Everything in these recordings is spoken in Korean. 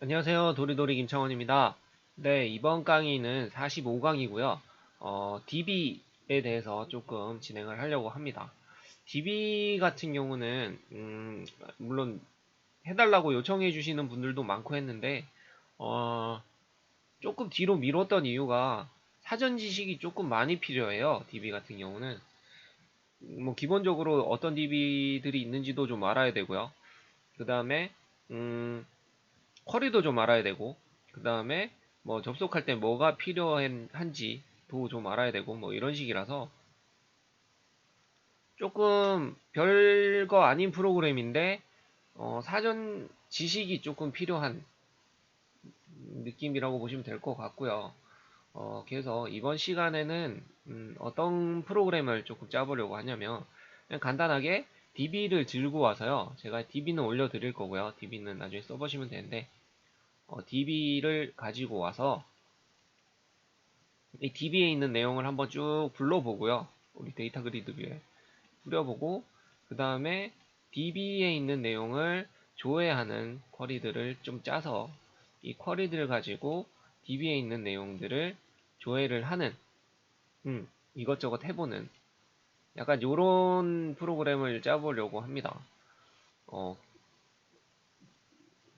안녕하세요. 도리도리 김창원입니다. 네, 이번 강의는 45강이고요. DB에 대해서 조금 진행을 하려고 합니다. DB 같은 경우는, 물론 해달라고 요청해 주시는 분들도 많고 했는데, 어, 조금 뒤로 미뤘던 이유가 사전 지식이 조금 많이 필요해요. DB 같은 경우는. 뭐, 기본적으로 어떤 DB들이 있는지도 좀 알아야 되고요. 그 다음에, 쿼리도 좀 알아야 되고, 그 다음에 뭐 접속할 때 뭐가 필요한지도 좀 알아야 되고, 뭐 이런 식이라서 조금 별거 아닌 프로그램인데, 사전 지식이 조금 필요한 느낌이라고 보시면 될 것 같고요. 그래서 이번 시간에는 어떤 프로그램을 조금 짜보려고 하냐면, 그냥 간단하게 DB를 들고 와서요. 제가 DB는 올려드릴 거고요. DB는 나중에 써보시면 되는데, DB를 가지고 와서 이 DB에 있는 내용을 한번 쭉 불러보고요. 우리 데이터 그리드 뷰에 뿌려보고 그 다음에 DB에 있는 내용을 조회하는 쿼리들을 좀 짜서 이 쿼리들을 가지고 DB에 있는 내용들을 조회를 하는 이것저것 해보는 약간 요런 프로그램을 짜보려고 합니다. 어,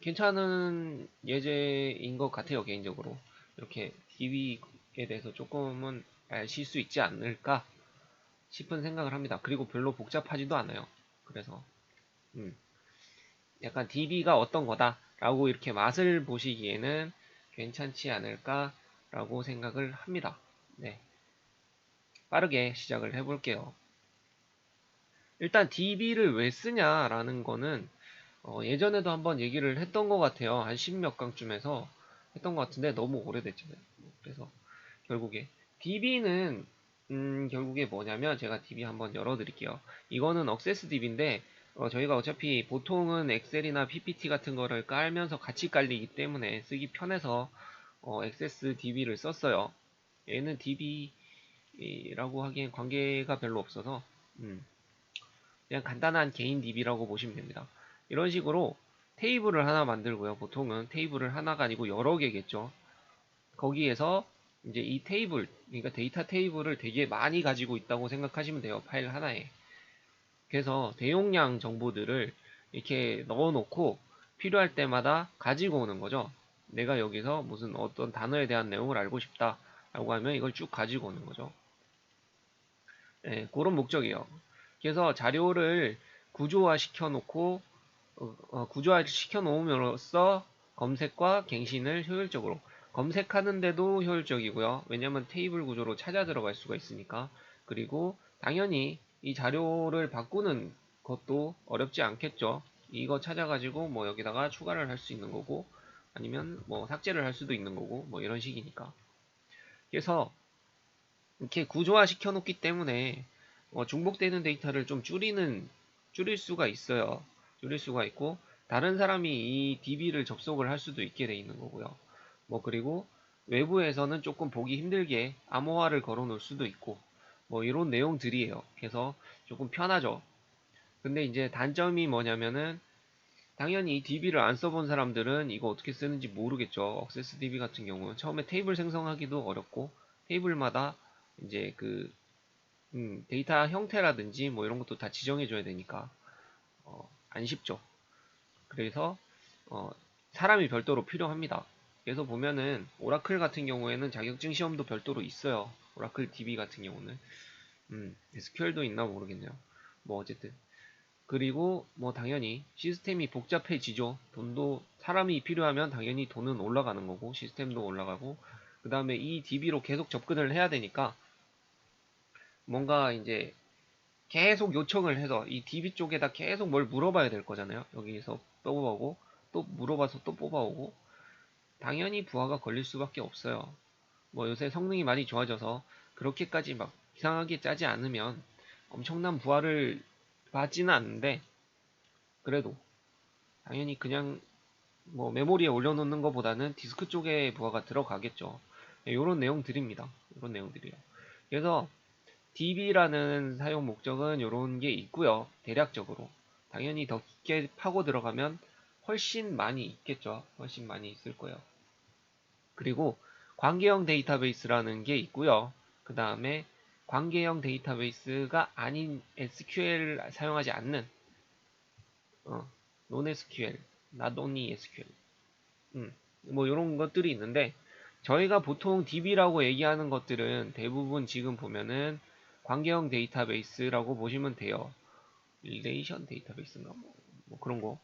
괜찮은 예제인 것 같아요, 개인적으로. 이렇게 DB에 대해서 조금은 아실 수 있지 않을까 싶은 생각을 합니다. 그리고 별로 복잡하지도 않아요. 그래서 음, 약간 DB가 어떤 거다라고 이렇게 맛을 보시기에는 괜찮지 않을까라고 생각을 합니다. 네, 빠르게 시작을 해볼게요. 일단 DB를 왜 쓰냐라는 거는 예전에도 한번 얘기를 했던 것 같아요. 한 10몇 강쯤에서 했던 것 같은데 너무 오래됐잖아요. 그래서 결국에 DB는 결국에 뭐냐면 제가 DB 한번 열어드릴게요. 이거는 억세스 DB인데 저희가 어차피 보통은 엑셀이나 PPT 같은 거를 깔면서 같이 깔리기 때문에 쓰기 편해서 액세스 DB를 썼어요. 얘는 DB라고 하기엔 관계가 별로 없어서 그냥 간단한 개인 DB라고 보시면 됩니다. 이런 식으로 테이블을 하나 만들고요. 보통은 테이블을 하나가 아니고 여러 개겠죠. 거기에서 이제 이 테이블, 그러니까 데이터 테이블을 되게 많이 가지고 있다고 생각하시면 돼요. 파일 하나에. 그래서 대용량 정보들을 이렇게 넣어놓고 필요할 때마다 가지고 오는 거죠. 내가 여기서 무슨 어떤 단어에 대한 내용을 알고 싶다 라고 하면 이걸 쭉 가지고 오는 거죠. 네, 그런 목적이에요. 그래서 자료를 구조화 시켜놓고 구조화 시켜놓음으로써 검색과 갱신을 효율적으로 검색하는데도 효율적이고요. 왜냐하면 테이블 구조로 찾아 들어갈 수가 있으니까. 그리고 당연히 이 자료를 바꾸는 것도 어렵지 않겠죠. 이거 찾아가지고 뭐 여기다가 추가를 할 수 있는 거고 아니면 뭐 삭제를 할 수도 있는 거고 뭐 이런 식이니까. 그래서 이렇게 구조화 시켜놓기 때문에 중복되는 데이터를 좀 줄일 수가 있어요. 줄일 수가 있고 다른 사람이 이 DB를 접속을 할 수도 있게 돼 있는 거고요. 뭐 그리고 외부에서는 조금 보기 힘들게 암호화를 걸어 놓을 수도 있고 뭐 이런 내용들이에요. 그래서 조금 편하죠. 근데 이제 단점이 뭐냐면은 당연히 DB를 안 써본 사람들은 이거 어떻게 쓰는지 모르겠죠. 억세스 DB 같은 경우는 처음에 테이블 생성하기도 어렵고 테이블마다 이제 데이터 형태라든지 뭐 이런 것도 다 지정해줘야 되니까 안 쉽죠. 그래서 어, 사람이 별도로 필요합니다. 그래서 보면은 오라클 같은 경우에는 자격증 시험도 별도로 있어요. 오라클 DB 같은 경우는 SQL도 있나 모르겠네요. 뭐 어쨌든 그리고 뭐 당연히 시스템이 복잡해지죠. 돈도 사람이 필요하면 당연히 돈은 올라가는 거고 시스템도 올라가고 그 다음에 이 DB로 계속 접근을 해야 되니까 뭔가 이제 계속 요청을 해서 이 DB 쪽에다 계속 뭘 물어봐야 될 거잖아요. 여기서 뽑아오고 또 물어봐서 또 뽑아오고 당연히 부하가 걸릴 수밖에 없어요. 뭐 요새 성능이 많이 좋아져서 그렇게까지 막 이상하게 짜지 않으면 엄청난 부하를 받지는 않는데 그래도 당연히 그냥 뭐 메모리에 올려놓는 것보다는 디스크 쪽에 부하가 들어가겠죠. 이런 내용들입니다. 이런 내용들이요. 그래서 DB라는 사용 목적은 이런 게 있고요. 대략적으로. 당연히 더 깊게 파고 들어가면 훨씬 많이 있겠죠. 훨씬 많이 있을 거예요. 그리고 관계형 데이터베이스라는 게 있고요. 그 다음에 관계형 데이터베이스가 아닌 SQL을 사용하지 않는 non-SQL, not only SQL 뭐 이런 것들이 있는데 저희가 보통 DB라고 얘기하는 것들은 대부분 지금 보면은 관계형 데이터베이스라고 보시면 돼요. 릴레이션 데이터베이스인가 뭐 그런 거.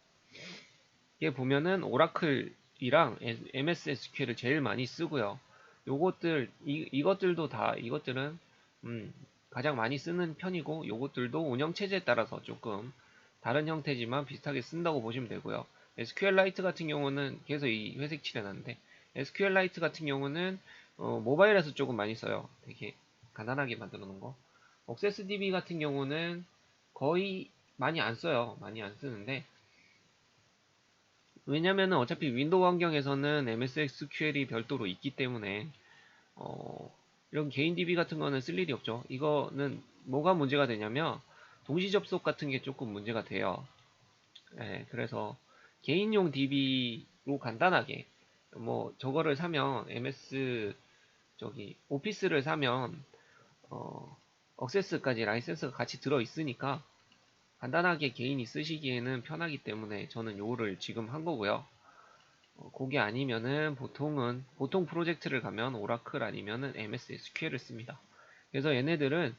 이게 보면은 오라클이랑 MS SQL을 제일 많이 쓰고요. 이것들도 다 이것들은 가장 많이 쓰는 편이고 요것들도 운영체제에 따라서 조금 다른 형태지만 비슷하게 쓴다고 보시면 되고요. SQLite 같은 경우는 계속 이 회색 칠해놨는데 SQLite 같은 경우는 모바일에서 조금 많이 써요. 되게 간단하게 만들어 놓은 거. 억세스DB 같은 경우는 거의 많이 안 써요. 많이 안 쓰는데 왜냐면은 어차피 윈도우 환경에서는 MS SQL이 별도로 있기 때문에 이런 개인 DB 같은 거는 쓸 일이 없죠. 이거는 뭐가 문제가 되냐면 동시 접속 같은 게 조금 문제가 돼요. 예, 그래서 개인용 DB로 간단하게 뭐 저거를 사면 MS 저기 오피스를 사면 억세스까지 라이센스가 같이 들어 있으니까 간단하게 개인이 쓰시기에는 편하기 때문에 저는 요거를 지금 한 거고요. 그게 아니면은 보통 프로젝트를 가면 오라클 아니면은 MS SQL을 씁니다. 그래서 얘네들은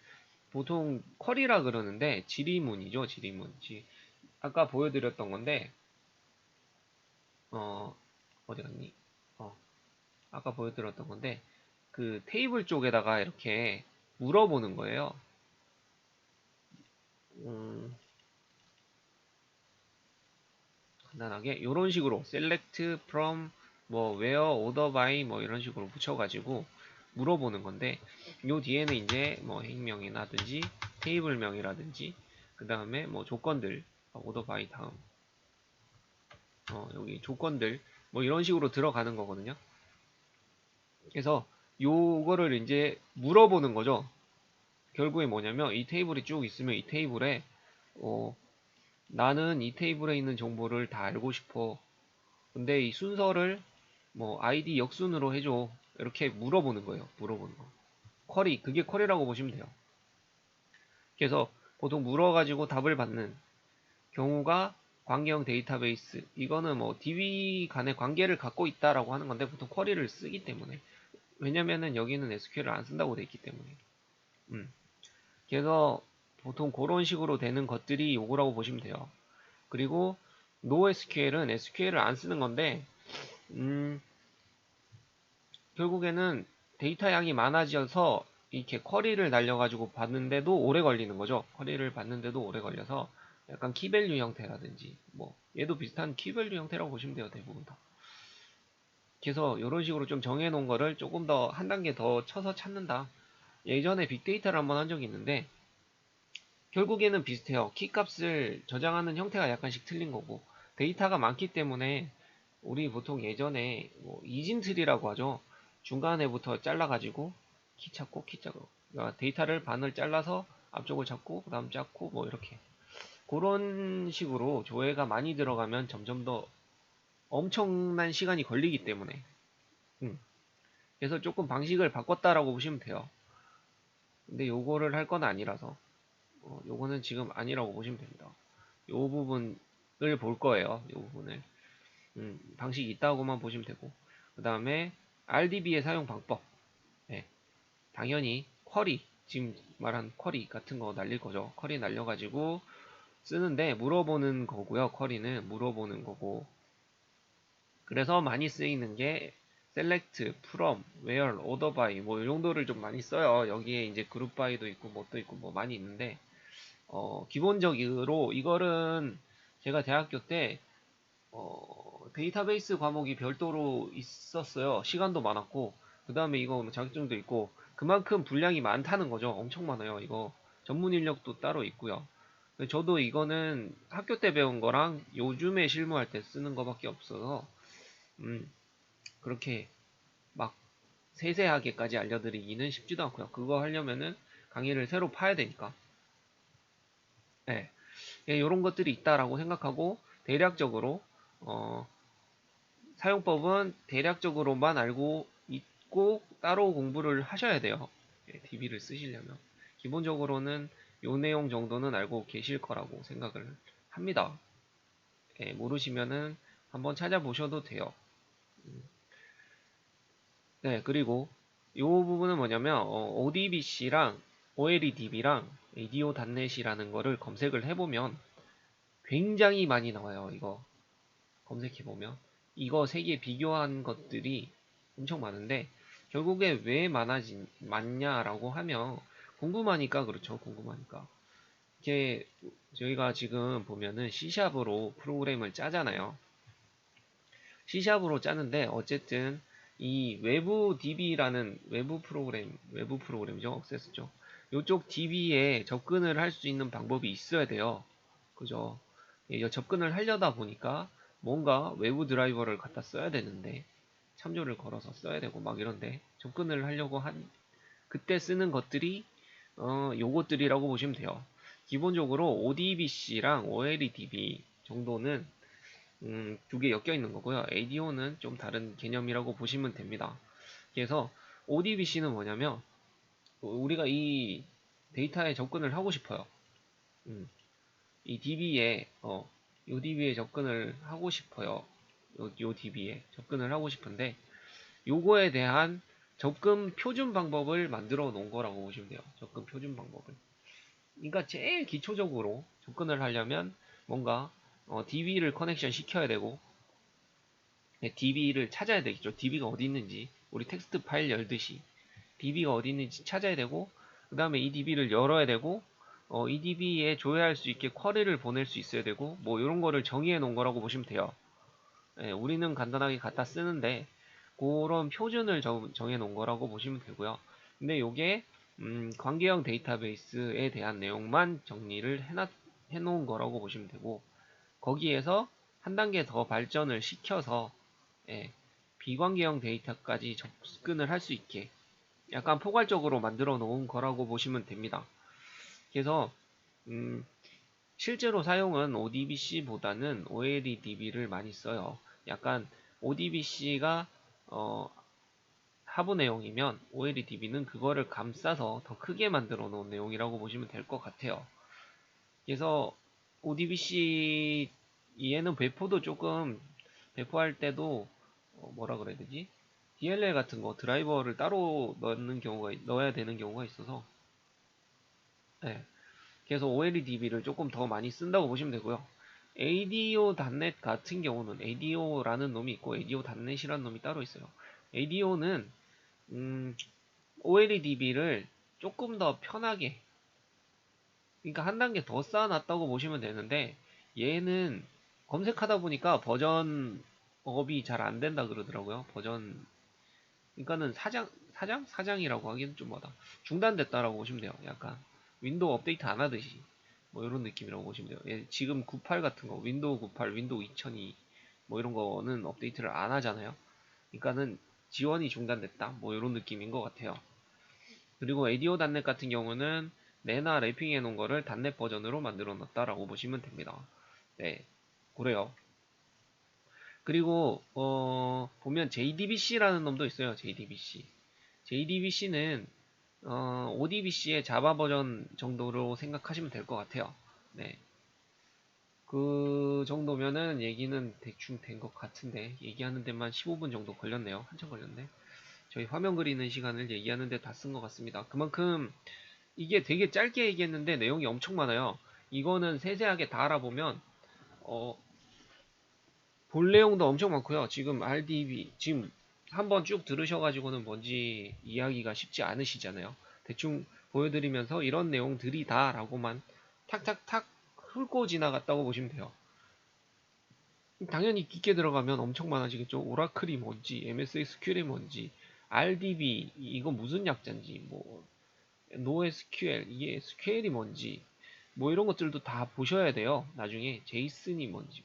보통 쿼리라 그러는데 지리문이죠, 지리문. 아까 보여드렸던 건데 어 어디 갔니? 어 아까 보여드렸던 건데 그 테이블 쪽에다가 이렇게 물어보는 거예요. 음, 간단하게 이런 식으로 select from 뭐 where order by 뭐 이런 식으로 붙여가지고 물어보는 건데 요 뒤에는 이제 뭐 행명이라든지 테이블명이라든지 그 다음에 뭐 조건들 order by 다음 여기 조건들 뭐 이런 식으로 들어가는 거거든요. 그래서 요거를 이제 물어보는 거죠. 결국에 뭐냐면 이 테이블이 쭉 있으면 이 테이블에 어, 나는 이 테이블에 있는 정보를 다 알고 싶어. 근데 이 순서를 뭐 아이디 역순으로 해줘. 이렇게 물어보는 거예요. 물어보는 거. 쿼리, 그게 쿼리라고 보시면 돼요. 그래서 보통 물어가지고 답을 받는 경우가 관계형 데이터베이스. 이거는 뭐 DB 간의 관계를 갖고 있다라고 하는 건데 보통 쿼리를 쓰기 때문에. 왜냐면은 여기는 SQL을 안 쓴다고 돼 있기 때문에. 음. 그래서 보통 그런 식으로 되는 것들이 요거라고 보시면 돼요. 그리고 NoSQL은 SQL을 안 쓰는 건데 결국에는 데이터 양이 많아져서 이렇게 쿼리를 날려가지고 받는데도 오래 걸리는 거죠. 쿼리를 받는데도 오래 걸려서 약간 키밸류 형태라든지 뭐 얘도 비슷한 키밸류 형태라고 보시면 돼요. 대부분 다. 그래서 이런 식으로 좀 정해놓은 거를 조금 더 한 단계 더 쳐서 찾는다. 예전에 빅데이터를 한번 한 적이 있는데 결국에는 비슷해요. 키값을 저장하는 형태가 약간씩 틀린 거고 데이터가 많기 때문에 우리 보통 예전에 뭐 이진트리라고 하죠. 중간에부터 잘라가지고 키 찾고 그러니까 데이터를 반을 잘라서 앞쪽을 찾고 그 다음 찾고 뭐 이렇게 그런 식으로 조회가 많이 들어가면 점점 더 엄청난 시간이 걸리기 때문에 그래서 조금 방식을 바꿨다라고 보시면 돼요. 근데 요거를 할 건 아니라서 요거는 지금 아니라고 보시면 됩니다. 요 부분을 볼 거예요. 요 부분을 방식이 있다고만 보시면 되고 그 다음에 RDB의 사용 방법 당연히 쿼리 지금 말한 쿼리 같은 거 날릴 거죠. 쿼리 날려가지고 쓰는데 물어보는 거고요. 쿼리는 물어보는 거고 그래서 많이 쓰이는 게 select, from, where, order by 뭐 이 정도를 좀 많이 써요. 여기에 이제 group by도 있고 뭣도 있고 뭐 많이 있는데 기본적으로 이거는 제가 대학교 때 데이터베이스 과목이 별도로 있었어요. 시간도 많았고 그 다음에 이거 자격증도 있고 그만큼 분량이 많다는 거죠. 엄청 많아요. 이거 전문 인력도 따로 있고요. 저도 이거는 학교 때 배운 거랑 요즘에 실무할 때 쓰는 거밖에 없어서 그렇게 막 세세하게까지 알려드리기는 쉽지도 않고요. 그거 하려면은 강의를 새로 파야 되니까. 네. 이런 것들이 있다라고 생각하고 대략적으로 사용법은 대략적으로만 알고 있고 따로 공부를 하셔야 돼요. DB를 쓰시려면. 기본적으로는 요 내용 정도는 알고 계실 거라고 생각을 합니다. 모르시면은 한번 찾아보셔도 돼요. 네, 그리고 요 부분은 뭐냐면 ODBC랑 OLEDB랑 ADO.NET이라는 거를 검색을 해보면 굉장히 많이 나와요. 이거 검색해보면 이거 세 개 비교한 것들이 엄청 많은데 결국에 왜 많냐라고 하면 궁금하니까 그렇죠. 궁금하니까 이게 저희가 지금 보면은 C샵으로 프로그램을 짜잖아요. C샵으로 짜는데 어쨌든 이 외부 DB라는 외부 프로그램이죠. 억세스죠. 이쪽 DB에 접근을 할 수 있는 방법이 있어야 돼요. 그죠? 접근을 하려다 보니까 뭔가 외부 드라이버를 갖다 써야 되는데 참조를 걸어서 써야 되고 막 이런데 접근을 하려고 한 그때 쓰는 것들이 요것들이라고 보시면 돼요. 기본적으로 ODBC랑 OLEDB 정도는 두 개 엮여 있는 거고요. ADO는 좀 다른 개념이라고 보시면 됩니다. 그래서 ODBC는 뭐냐면 우리가 이 데이터에 접근을 하고 싶어요. 이 DB에 요 DB에 접근을 하고 싶어요. 요 DB에 접근을 하고 싶은데 요거에 대한 접근 표준 방법을 만들어 놓은 거라고 보시면 돼요. 접근 표준 방법을. 그러니까 제일 기초적으로 접근을 하려면 뭔가 DB를 커넥션 시켜야 되고 DB를 찾아야 되겠죠. DB가 어디 있는지 우리 텍스트 파일 열듯이 DB가 어디 있는지 찾아야 되고 그 다음에 이 DB를 열어야 되고 이 DB에 조회할 수 있게 쿼리를 보낼 수 있어야 되고 뭐 이런 거를 정의해 놓은 거라고 보시면 돼요. 우리는 간단하게 갖다 쓰는데 그런 표준을 정해 놓은 거라고 보시면 되고요. 근데 요게 관계형 데이터베이스에 대한 내용만 정리를 해 놓은 거라고 보시면 되고 거기에서 한 단계 더 발전을 시켜서 비관계형 데이터까지 접근을 할 수 있게 약간 포괄적으로 만들어 놓은 거라고 보시면 됩니다. 그래서 실제로 사용은 ODBC보다는 OLEDB를 많이 써요. 약간 ODBC가 하부 내용이면 OLEDB는 그거를 감싸서 더 크게 만들어 놓은 내용이라고 보시면 될 것 같아요. 그래서 ODBC 얘는 배포도 조금 배포할 때도 뭐라 그래야 되지? DLL 같은 거 드라이버를 따로 넣어야 되는 경우가 있어서 네. 그래서 OLEDB를 조금 더 많이 쓴다고 보시면 되고요. ADO.NET 같은 경우는 ADO라는 놈이 있고 ADO.NET이라는 놈이 따로 있어요. ADO는 OLEDB를 조금 더 편하게 그러니까 한 단계 더 쌓아놨다고 보시면 되는데 얘는 검색하다 보니까 버전 업이 잘 안 된다 그러더라고요. 버전 그러니까는 사장이라고 하기는 좀 뭐다. 중단됐다라고 보시면 돼요. 약간 윈도우 업데이트 안 하듯이 뭐 이런 느낌이라고 보시면 돼요. 지금 98 같은 거 윈도우 98, 윈도우 2002 뭐 이런 거는 업데이트를 안 하잖아요. 그러니까는 지원이 중단됐다. 뭐 이런 느낌인 것 같아요. 그리고 에디오 단넷 같은 경우는 내나 랩핑해 놓은 거를 단넷 버전으로 만들어 놨다라고 보시면 됩니다. 네, 그래요. 그리고 보면 JDBC라는 놈도 있어요. JDBC. JDBC는 ODBC의 자바 버전 정도로 생각하시면 될 것 같아요. 네. 그 정도면은 얘기는 대충 된 것 같은데 얘기하는 데만 15분 정도 걸렸네요. 한참 걸렸네. 저희 화면 그리는 시간을 얘기하는데 다 쓴 것 같습니다. 그만큼 이게 되게 짧게 얘기했는데 내용이 엄청 많아요. 이거는 세세하게 다 알아보면 어, 볼 내용도 엄청 많고요. 지금 RDB 지금 한번 쭉 들으셔가지고는 뭔지 이야기가 쉽지 않으시잖아요. 대충 보여드리면서 이런 내용들이다 라고만 탁탁탁 훑고 지나갔다고 보시면 돼요. 당연히 깊게 들어가면 엄청 많아지겠죠. 오라클이 뭔지, MS SQL이 뭔지, RDB 이거 무슨 약자인지, 뭐 NoSQL 이게 SQL이 뭔지, 뭐 이런 것들도 다 보셔야 돼요. 나중에 제이슨이 뭔지,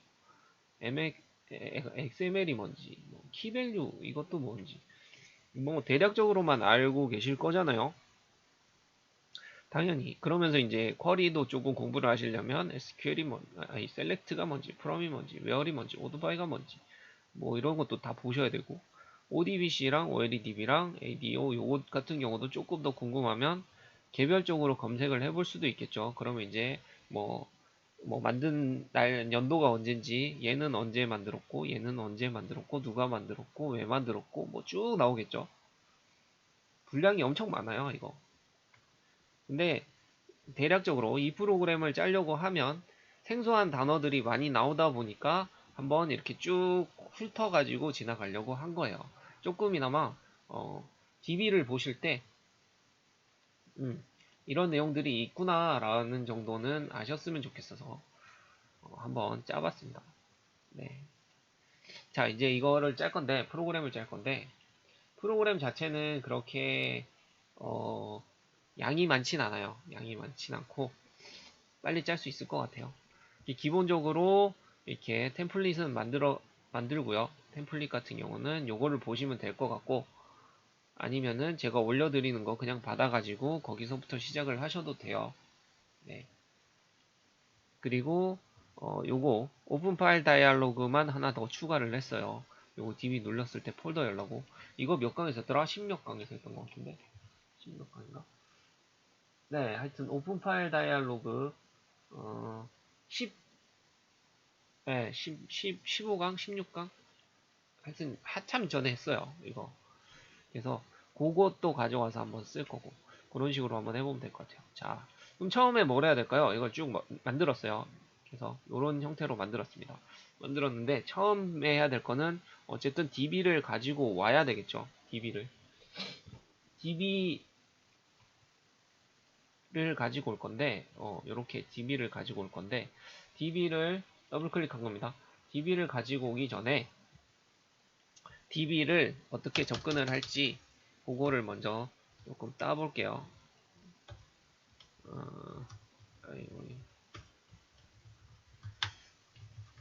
XML이 뭔지, 뭐 키밸류 이것도 뭔지, 뭐 대략적으로만 알고 계실 거잖아요. 당연히. 그러면서 이제 쿼리도 조금 공부를 하시려면 SQL이 아니, 셀렉트가 뭔지, 프롬이 뭔지, 웨어이 뭔지, 오드바이가 뭔지, 뭐 이런 것도 다 보셔야 되고, ODBC랑 OLEDB랑 ADO 요것 같은 경우도 조금 더 궁금하면 개별적으로 검색을 해볼 수도 있겠죠. 그러면 이제 뭐, 만든 날, 연도가 언젠지, 얘는 언제 만들었고, 얘는 언제 만들었고, 누가 만들었고, 왜 만들었고, 뭐 쭉 나오겠죠. 분량이 엄청 많아요, 이거. 근데 대략적으로 이 프로그램을 짜려고 하면 생소한 단어들이 많이 나오다 보니까 한번 이렇게 쭉 훑어가지고 지나가려고 한 거예요. 조금이나마 DB를 보실 때 이런 내용들이 있구나라는 정도는 아셨으면 좋겠어서 한번 짜봤습니다. 네. 자, 이제 이거를 짤 건데 프로그램을 짤 건데 프로그램 자체는 그렇게 양이 많진 않아요. 양이 많진 않고 빨리 짤 수 있을 것 같아요. 기본적으로 이렇게 템플릿은 만들고요. 템플릿 같은 경우는 요거를 보시면 될 것 같고 아니면은 제가 올려드리는 거 그냥 받아가지고 거기서부터 시작을 하셔도 돼요. 네. 그리고 요거 오픈 파일 다이얼로그만 하나 더 추가를 했어요. 요거 DB 눌렀을 때 폴더 열라고. 이거 몇 강에서 했더라? 10몇 강에서 했던 것 같은데 10몇 강인가? 네, 하여튼 오픈 파일 다이얼로그 10, 네, 15강, 16강? 하여튼 한참 전에 했어요. 이거. 그래서 그것도 가져와서 한번 쓸 거고 그런 식으로 한번 해보면 될 것 같아요. 자, 그럼 처음에 뭘 해야 될까요? 이걸 쭉 만들었어요. 그래서 이런 형태로 만들었습니다. 만들었는데 처음에 해야 될 거는 어쨌든 DB를 가지고 와야 되겠죠. DB를 가지고 올 건데 이렇게 DB를 가지고 올 건데 DB를 더블 클릭한 겁니다. DB를 가지고 오기 전에 DB를 어떻게 접근을 할지 그거를 먼저 조금 따볼게요.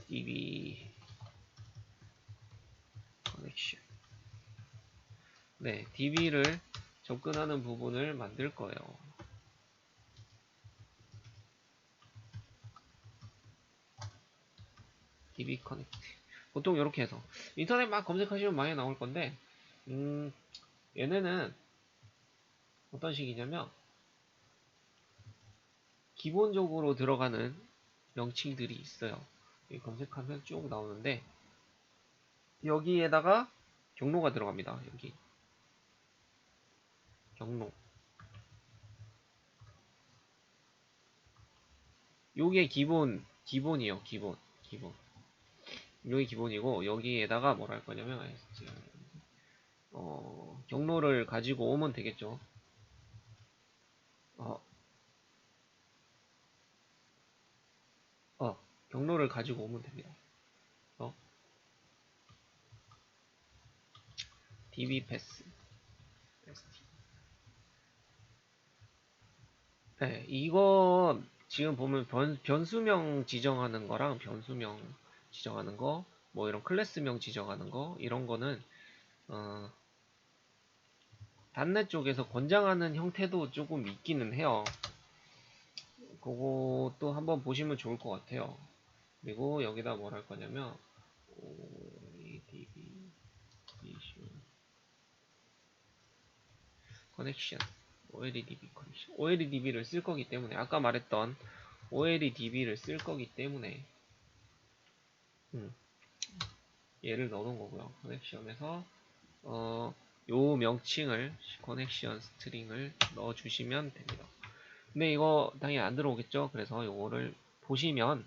DB 커넥션. 네, DB를 접근하는 부분을 만들 거예요. DB 커넥트. 보통 이렇게 해서 인터넷 막 검색하시면 많이 나올 건데, 얘네는 어떤 식이냐면 기본적으로 들어가는 명칭들이 있어요. 검색하면 쭉 나오는데 여기에다가 경로가 들어갑니다. 여기 경로. 요게 기본이에요. 기본. 요게 기본이고 여기에다가 뭘 할 거냐면 경로를 가지고 오면 되겠죠. 어, 경로를 가지고 오면 됩니다. db pass. 네, 이거 지금 보면 변수명 지정하는 거랑 변수명 지정하는 거, 뭐 이런 클래스명 지정하는 거, 이런 거는 단넷 쪽에서 권장하는 형태도 조금 있기는 해요. 그것도 한번 보시면 좋을 것 같아요. 그리고 여기다 뭘 할 거냐면 OLEDB 커넥션 OLEDB 커넥션 OLEDB를 쓸 거기 때문에 아까 말했던 OLEDB를 쓸 거기 때문에 얘를 넣어놓은 거고요. 커넥션에서 요 명칭을 커넥션 스트링을 넣어주시면 됩니다. 근데 이거 당연히 안 들어오겠죠. 그래서 요거를 보시면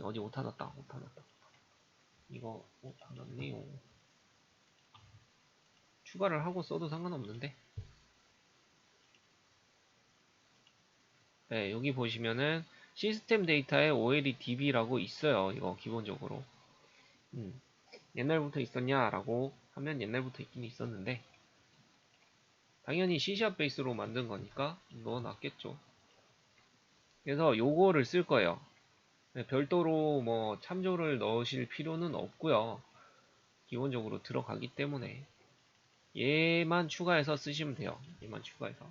어디 오타 났다. 이거 오타 났네요. 추가를 하고 써도 상관없는데. 네, 여기 보시면은 시스템 데이터에 OLEDB라고 있어요. 이거 기본적으로. 옛날부터 있었냐라고 하면 옛날부터 있긴 있었는데 당연히 C# 베이스로 만든 거니까 넣어놨겠죠. 그래서 요거를 쓸 거예요. 네, 별도로 뭐 참조를 넣으실 필요는 없고요. 기본적으로 들어가기 때문에 얘만 추가해서 쓰시면 돼요. 얘만 추가해서.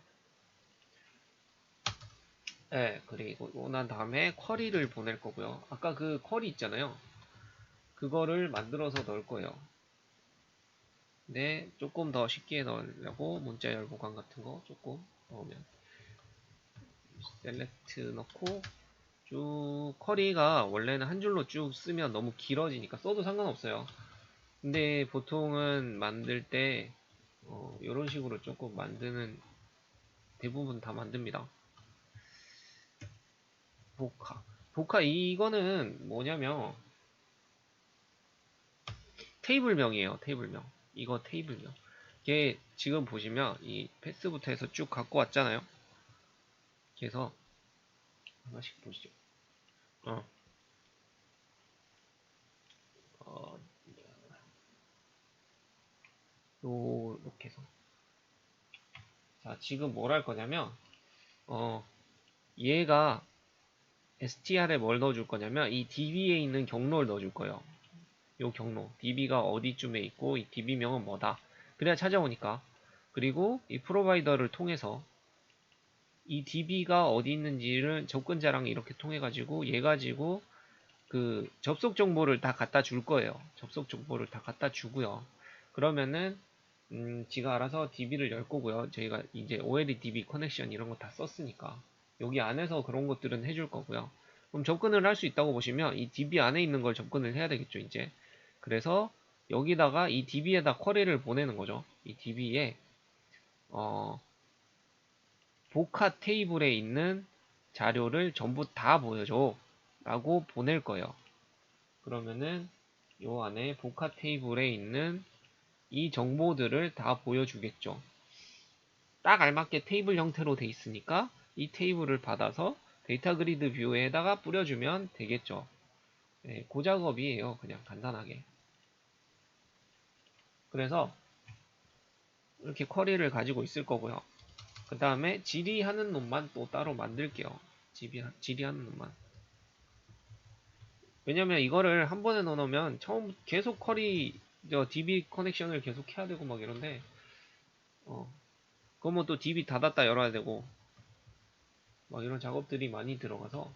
네, 그리고 난 다음에 쿼리를 보낼 거고요. 아까 그 쿼리 있잖아요. 그거를 만들어서 넣을 거예요. 근데 조금 더 쉽게 넣으려고 문자 열 보관 같은 거 조금 넣으면 셀렉트 넣고 쭉 쿼리가 원래는 한 줄로 쭉 쓰면 너무 길어지니까 써도 상관없어요. 근데 보통은 만들 때 이런 식으로 조금 만드는 대부분 다 만듭니다. 복화 이거는 뭐냐면 테이블명이에요. 테이블명. 이거 테이블명. 이게 지금 보시면 이 패스부터 해서 쭉 갖고 왔잖아요. 그래서 하나씩 보시죠. 어, 어, 요렇게 해서. 자, 지금 뭘 할 거냐면, 얘가 str에 뭘 넣어줄 거냐면, 이 db에 있는 경로를 넣어줄 거예요. 요 경로. db가 어디쯤에 있고, 이 db명은 뭐다. 그래야 찾아오니까. 그리고 이 프로바이더를 통해서 이 db가 어디 있는지를 접근자랑 이렇게 통해 가지고 얘 가지고 그 접속 정보를 다 갖다 줄 거예요. 접속 정보를 다 갖다 주고요. 그러면은 지가 알아서 db를 열 거고요. 저희가 이제 OLE db 커넥션 이런 거 다 썼으니까 여기 안에서 그런 것들은 해줄 거고요. 그럼 접근을 할 수 있다고 보시면 이 db 안에 있는 걸 접근을 해야 되겠죠, 이제. 그래서 여기다가 이 db에다 쿼리를 보내는 거죠. 이 db에 복합 테이블에 있는 자료를 전부 다 보여줘 라고 보낼 거예요. 그러면은 요 안에 복합 테이블에 있는 이 정보들을 다 보여주겠죠. 딱 알맞게 테이블 형태로 돼 있으니까 이 테이블을 받아서 데이터 그리드 뷰에다가 뿌려주면 되겠죠. 네, 그 작업이에요. 그냥 간단하게. 그래서 이렇게 쿼리를 가지고 있을 거고요. 그 다음에 질의하는 놈만 또 따로 만들게요. 질의하는 놈만. 왜냐면 이거를 한 번에 넣어놓으면 처음 계속 DB 커넥션을 계속 해야 되고 막 이런데, 그러면 또 DB 닫았다 열어야 되고, 막 이런 작업들이 많이 들어가서,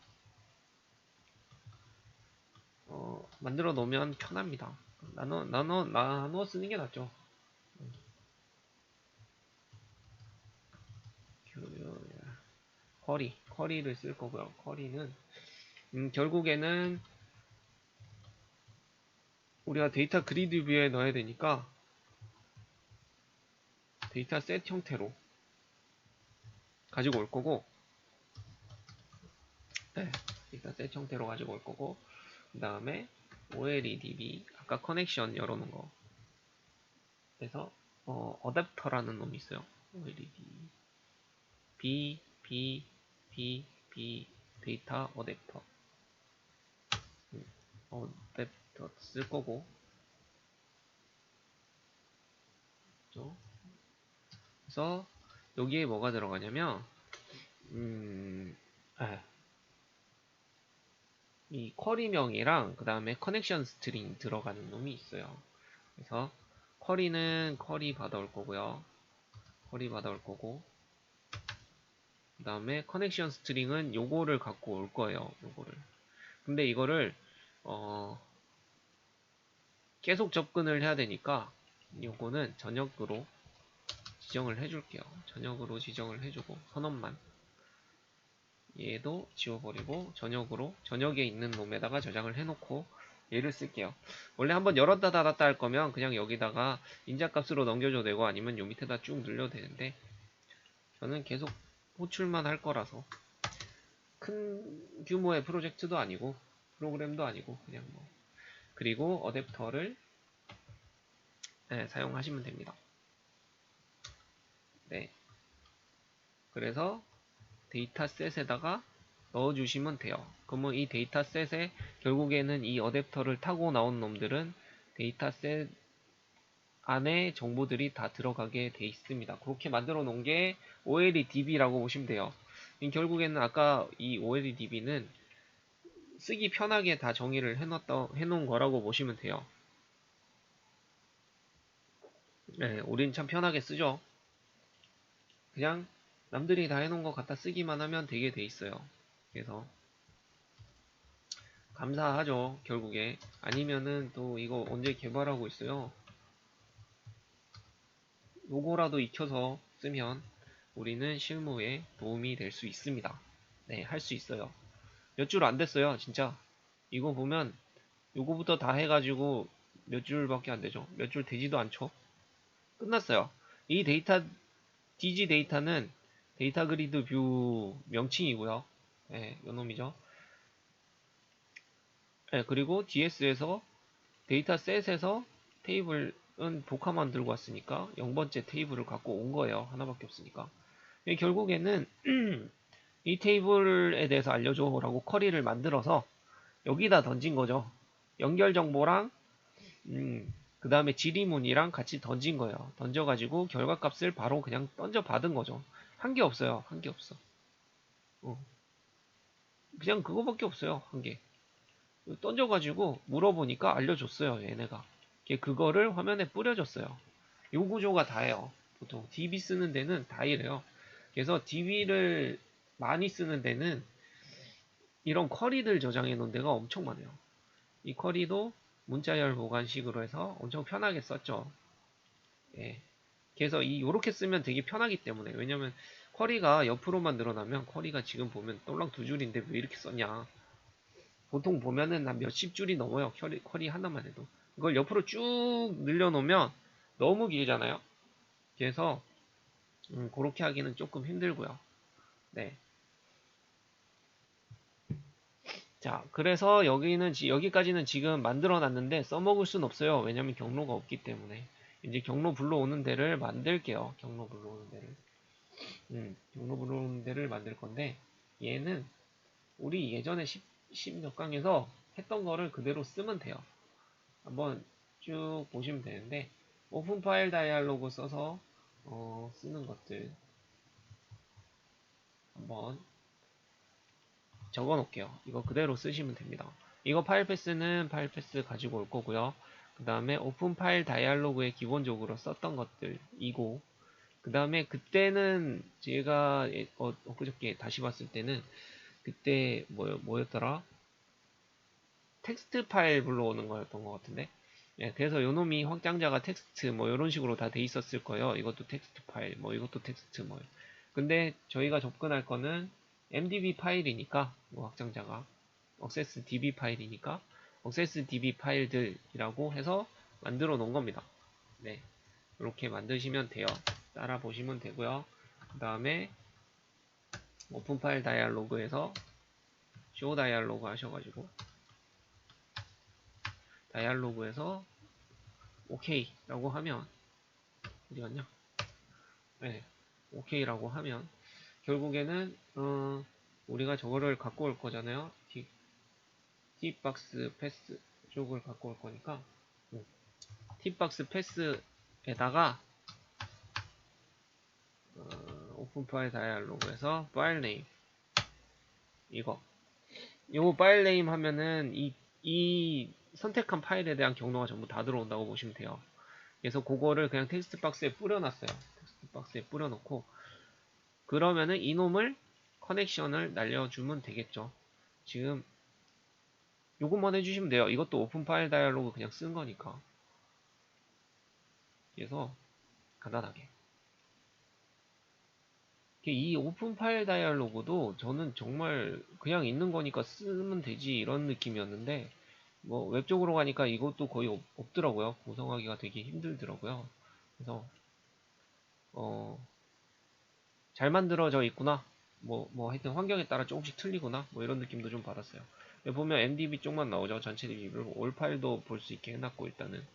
만들어 놓으면 편합니다. 나누어 쓰는 게 낫죠. 쿼리를 쓸 거고요. 쿼리는, 결국에는 우리가 데이터 그리드 뷰에 넣어야 되니까, 데이터 셋 형태로 가지고 올 거고, 네, 데이터 셋 형태로 가지고 올 거고, 그 다음에 OLEDB 아까 커넥션 열어놓은 거 그래서 어댑터라는 놈이 있어요. OLED B 데이터 어댑터 어댑터 쓸 거고 그렇죠? 그래서 여기에 뭐가 들어가냐면 아, 이 쿼리명이랑 그 다음에 커넥션 스트링 들어가는 놈이 있어요. 그래서 쿼리는 쿼리 받아올 거고요. 쿼리 받아올 거고 그 다음에 커넥션 스트링은 요거를 갖고 올 거예요. 요거를. 근데 이거를 계속 접근을 해야 되니까 요거는 전역으로 지정을 해줄게요. 전역으로 지정을 해주고 선언만 얘도 지워버리고 전역에 있는 놈에다가 저장을 해놓고 얘를 쓸게요. 원래 한번 열었다 닫았다 할 거면 그냥 여기다가 인자값으로 넘겨줘도 되고 아니면 요 밑에다 쭉 늘려도 되는데 저는 계속 호출만 할 거라서 큰 규모의 프로젝트도 아니고 프로그램도 아니고 그냥 뭐 그리고 어댑터를 사용하시면 됩니다. 네. 그래서 데이터셋에다가 넣어주시면 돼요. 그러면 이 데이터셋에 결국에는 이 어댑터를 타고 나온 놈들은 데이터셋 안에 정보들이 다 들어가게 돼 있습니다. 그렇게 만들어 놓은 게 OLEDB라고 보시면 돼요. 결국에는 아까 이 OLEDB는 쓰기 편하게 다 정의를 해놓은 거라고 보시면 돼요. 네, 우린 참 편하게 쓰죠. 그냥 남들이 다 해놓은 거 갖다 쓰기만 하면 되게 돼 있어요. 그래서 감사하죠, 결국에. 아니면은 또 이거 언제 개발하고 있어요. 요거라도 익혀서 쓰면 우리는 실무에 도움이 될 수 있습니다. 네, 할 수 있어요. 몇 줄 안 됐어요, 진짜. 이거 보면 요거부터 다 해가지고 몇 줄밖에 안 되죠. 몇 줄 되지도 않죠. 끝났어요. 이 데이터, DG 데이터는 데이터 그리드 뷰 명칭이고요. 네, 요놈이죠. 네, 그리고 DS에서 데이터셋에서 테이블은 복화만 들고 왔으니까 0번째 테이블을 갖고 온 거예요. 하나밖에 없으니까. 결국에는 이 테이블에 대해서 알려줘라고 쿼리를 만들어서 여기다 던진 거죠. 연결 정보랑 그 다음에 지리문이랑 같이 던진 거예요. 던져가지고 결과값을 바로 그냥 던져 받은 거죠. 한 게 없어요. 한 게 없어. 그냥 그거밖에 없어요. 한 게. 던져가지고 물어보니까 알려줬어요. 얘네가. 그거를 화면에 뿌려줬어요. 요 구조가 다예요. 보통 DB 쓰는 데는 다 이래요. 그래서 DB를 많이 쓰는 데는 이런 쿼리들 저장해 놓은 데가 엄청 많아요. 이 쿼리도 문자열 보관식으로 해서 엄청 편하게 썼죠. 예. 그래서 요렇게 쓰면 되게 편하기 때문에. 왜냐면 쿼리가 옆으로만 늘어나면 쿼리가 지금 보면 똘랑 두 줄인데 왜 이렇게 썼냐. 보통 보면은 한 몇십 줄이 넘어요. 쿼리 하나만 해도. 이걸 옆으로 쭉 늘려놓으면 너무 길잖아요. 그래서 그렇게 하기는 조금 힘들고요. 네. 자, 그래서 여기까지는 지금 만들어 놨는데 써먹을 순 없어요. 왜냐면 경로가 없기 때문에. 이제 경로 불러오는 데를 만들게요. 경로 불러오는 데를. 경로 불러오는 데를 만들 건데, 얘는 우리 예전에 10몇 강에서 했던 거를 그대로 쓰면 돼요. 한번 쭉 보시면 되는데, 오픈 파일 다이알로그 써서, 쓰는 것들. 한번 적어 놓을게요. 이거 그대로 쓰시면 됩니다. 이거 파일 패스는 파일 패스 가지고 올 거고요. 그 다음에 오픈 파일 다이알로그에 기본적으로 썼던 것들이고, 그 다음에 그때는 제가 엊그저께 다시 봤을 때는 그때 뭐였더라? 텍스트 파일 불러오는 거였던 것 같은데. 예, 그래서 요놈이 확장자가 텍스트 뭐 이런 식으로 다 돼 있었을 거예요. 이것도 텍스트 파일, 뭐 이것도 텍스트 뭐. 근데 저희가 접근할 거는 MDB 파일이니까 뭐 확장자가 액세스 DB 파일이니까 액세스 DB 파일들이라고 해서 만들어 놓은 겁니다. 네, 이렇게 만드시면 돼요. 따라 보시면 되고요. 그 다음에 오픈 파일 다이알로그에서 쇼 다이알로그 하셔가지고 다이알로그에서 오케이 라고 하면 어디 갔냐? 네, 오케이 라고 하면 결국에는 우리가 저거를 갖고 올 거잖아요. 팁박스 패스 쪽을 갖고 올 거니까 팁박스 패스에다가 오픈 파일 다이알로그에서 파일 네임 이거 요 파일 네임 하면은 이 선택한 파일에 대한 경로가 전부 다 들어온다고 보시면 돼요. 그래서 그거를 그냥 텍스트 박스에 뿌려놨어요. 텍스트 박스에 뿌려놓고 그러면은 이놈을 커넥션을 날려주면 되겠죠. 지금 요것만 해주시면 돼요. 이것도 오픈 파일 다이알로그 그냥 쓴 거니까. 그래서 간단하게 이 오픈 파일 다이알로그도 저는 정말 그냥 있는 거니까 쓰면 되지 이런 느낌이었는데 뭐 웹쪽으로 가니까 이것도 거의 없더라고요. 구성하기가 되게 힘들더라고요. 그래서 잘 만들어져 있구나. 뭐 하여튼 환경에 따라 조금씩 틀리구나. 뭐 이런 느낌도 좀 받았어요. 여기 보면 MDB 쪽만 나오죠. 전체 DB를 올 파일도 볼 수 있게 해놨고 일단은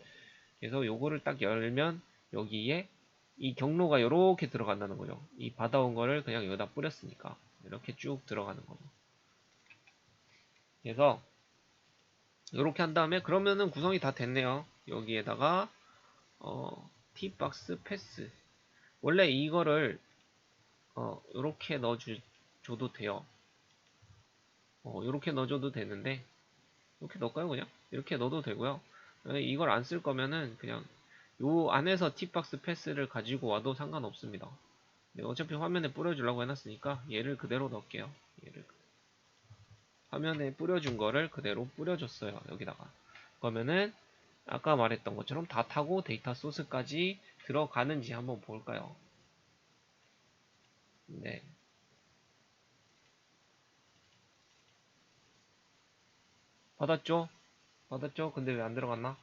그래서 요거를 딱 열면 여기에 이 경로가 이렇게 들어간다는 거죠. 이 받아온 거를 그냥 여기다 뿌렸으니까 이렇게 쭉 들어가는 거죠. 그래서 이렇게 한 다음에 그러면은 구성이 다 됐네요. 여기에다가 t박스 패스 원래 이거를 이렇게 넣어줘도 돼요. 이렇게 넣어줘도 되는데 이렇게 넣을까요 그냥? 이렇게 넣어도 되고요. 이걸 안 쓸 거면은 그냥 요 안에서 t박스 패스를 가지고 와도 상관없습니다. 네, 어차피 화면에 뿌려주려고 해놨으니까 얘를 그대로 넣을게요. 얘를 화면에 뿌려준 거를 그대로 뿌려줬어요. 여기다가. 그러면은 아까 말했던 것처럼 다 타고 데이터 소스까지 들어가는지 한번 볼까요? 네. 받았죠? 받았죠? 근데 왜 안 들어갔나?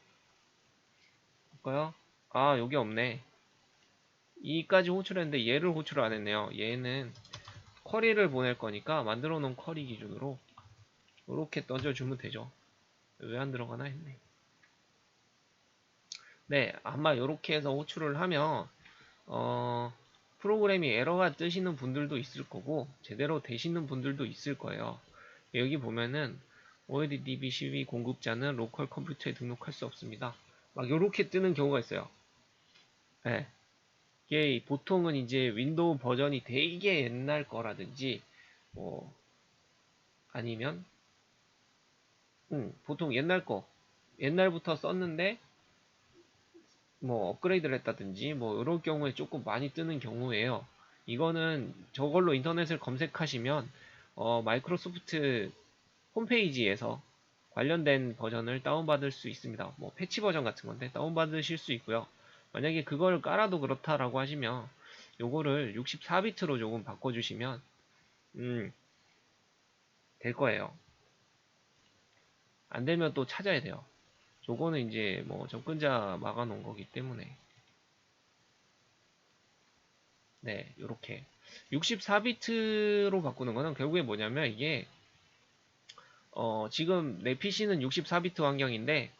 볼까요? 아, 여기 없네. 이까지 호출했는데 얘를 호출을 안 했네요. 얘는 쿼리를 보낼 거니까 만들어 놓은 쿼리 기준으로 이렇게 던져주면 되죠. 왜 안 들어가나 했네. 네, 아마 이렇게 해서 호출을 하면 프로그램이 에러가 뜨시는 분들도 있을 거고 제대로 되시는 분들도 있을 거예요. 여기 보면은 OLEDB12 공급자는 로컬 컴퓨터에 등록할 수 없습니다. 막 이렇게 뜨는 경우가 있어요. 네. 이게 보통은 이제 윈도우 버전이 되게 옛날 거라든지 뭐 아니면 보통 옛날 거 옛날부터 썼는데 뭐 업그레이드를 했다든지 뭐 이럴 경우에 조금 많이 뜨는 경우예요. 이거는 저걸로 인터넷을 검색하시면 마이크로소프트 홈페이지에서 관련된 버전을 다운받을 수 있습니다. 뭐 패치 버전 같은 건데 다운받으실 수 있고요. 만약에 그걸 깔아도 그렇다라고 하시면 요거를 64비트로 조금 바꿔주시면 음, 될 거예요. 안 되면 또 찾아야 돼요. 요거는 이제 뭐 접근자 막아놓은 거기 때문에 네, 요렇게 64비트로 바꾸는 거는 결국에 뭐냐면 이게 지금 내 PC는 64비트 환경인데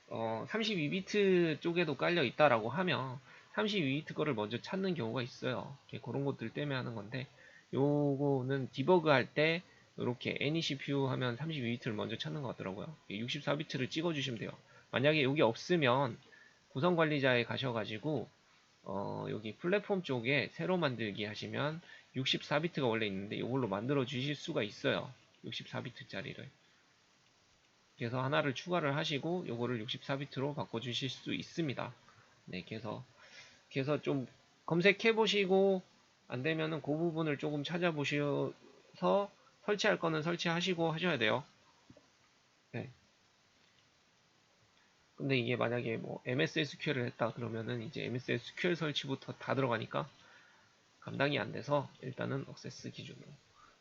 32비트 쪽에도 깔려 있다라고 하면 32비트 거를 먼저 찾는 경우가 있어요. 그런 것들 때문에 하는 건데 요거는 디버그 할 때 이렇게 AnyCPU 하면 32비트를 먼저 찾는 것 같더라고요. 64비트를 찍어주시면 돼요. 만약에 여기 없으면 구성 관리자에 가셔가지고 여기 플랫폼 쪽에 새로 만들기 하시면 64비트가 원래 있는데 이걸로 만들어 주실 수가 있어요. 64비트짜리를. 그래서 하나를 추가를 하시고 이거를 64비트로 바꿔주실 수 있습니다. 네, 그래서 좀 검색해 보시고 안 되면은 그 부분을 조금 찾아보셔서 설치할 거는 설치하시고 하셔야 돼요. 네. 근데 이게 만약에 뭐 MS SQL을 했다 그러면은 이제 MS SQL 설치부터 다 들어가니까 감당이 안 돼서 일단은 억세스 기준으로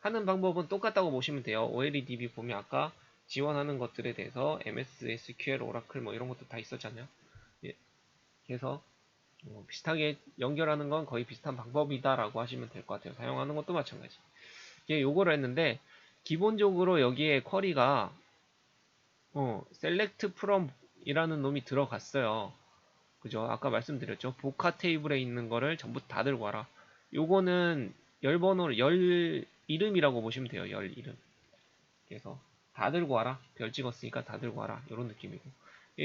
하는 방법은 똑같다고 보시면 돼요. OLEDB 보면 아까 지원하는 것들에 대해서 MS, SQL, 오라클 뭐 이런 것도 다 있었잖아요. 예, 그래서 비슷하게 연결하는 건 거의 비슷한 방법이다라고 하시면 될 것 같아요. 사용하는 것도 마찬가지. 이게 요거를 했는데 기본적으로 여기에 쿼리가 select from 이라는 놈이 들어갔어요. 그죠? 아까 말씀드렸죠. 복화 테이블에 있는 거를 전부 다 들고 와라. 요거는 열 번호를 열 이름이라고 보시면 돼요. 열 이름. 그래서 다 들고 와라. 별 찍었으니까 다 들고 와라. 이런 느낌이고.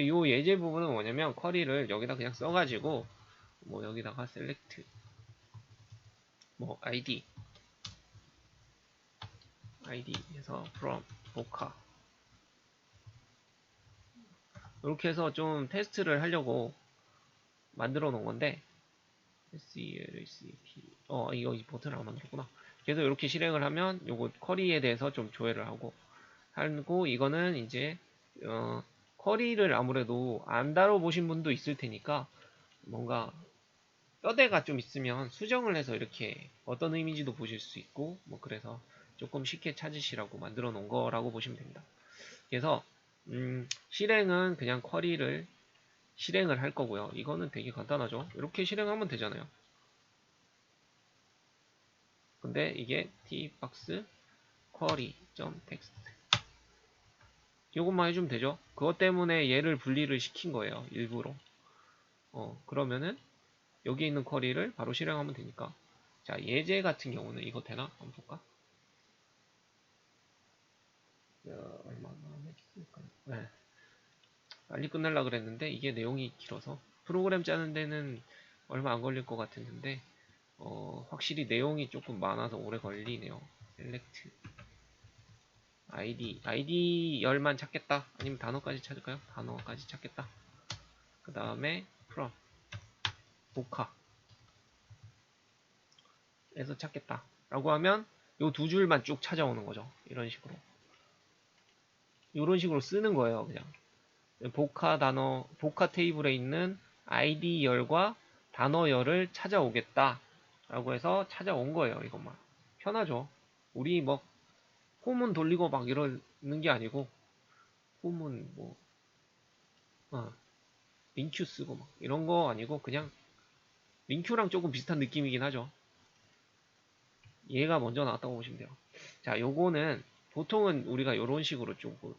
요 예제 부분은 뭐냐면 쿼리를 여기다 그냥 써가지고 뭐 여기다가 select 뭐 id 해서 from 복화 이렇게 해서 좀 테스트를 하려고 만들어 놓은 건데 SELCP 이거 이 버튼을 안 만들었구나. 그래서 이렇게 실행을 하면 요거 쿼리에 대해서 좀 조회를 하고 이거는 이제 쿼리를 아무래도 안 다뤄보신 분도 있을 테니까 뭔가 뼈대가 좀 있으면 수정을 해서 이렇게 어떤 의미인지도 보실 수 있고 뭐 그래서 조금 쉽게 찾으시라고 만들어 놓은 거라고 보시면 됩니다. 그래서 실행은 그냥 쿼리를 실행을 할 거고요. 이거는 되게 간단하죠. 이렇게 실행하면 되잖아요. 근데 이게 tbox query.text 이것만 해주면 되죠. 그것 때문에 얘를 분리를 시킨 거예요. 일부러. 그러면은 여기 있는 쿼리를 바로 실행하면 되니까. 자, 예제 같은 경우는 이거 되나? 한번 볼까? 얼마나 했을까요? 네. 빨리 끝내려고 그랬는데 이게 내용이 길어서 프로그램 짜는 데는 얼마 안 걸릴 것 같았는데 확실히 내용이 조금 많아서 오래 걸리네요. select id 열만 찾겠다. 아니면 단어까지 찾을까요? 단어까지 찾겠다. 그 다음에 from 복화 에서 찾겠다 라고 하면 요 두 줄만 쭉 찾아오는 거죠. 이런 식으로 쓰는 거예요. 그냥 복화 테이블에 있는 아이디 열과 단어 열을 찾아오겠다 라고 해서 찾아온 거예요. 이것만 편하죠. 우리 뭐 홈은 돌리고 막 이러는 게 아니고, 홈은 뭐 링큐 쓰고 막 이런 거 아니고, 그냥 링큐랑 조금 비슷한 느낌이긴 하죠. 얘가 먼저 나왔다고 보시면 돼요. 자, 요거는 보통은 우리가 요런 식으로 조금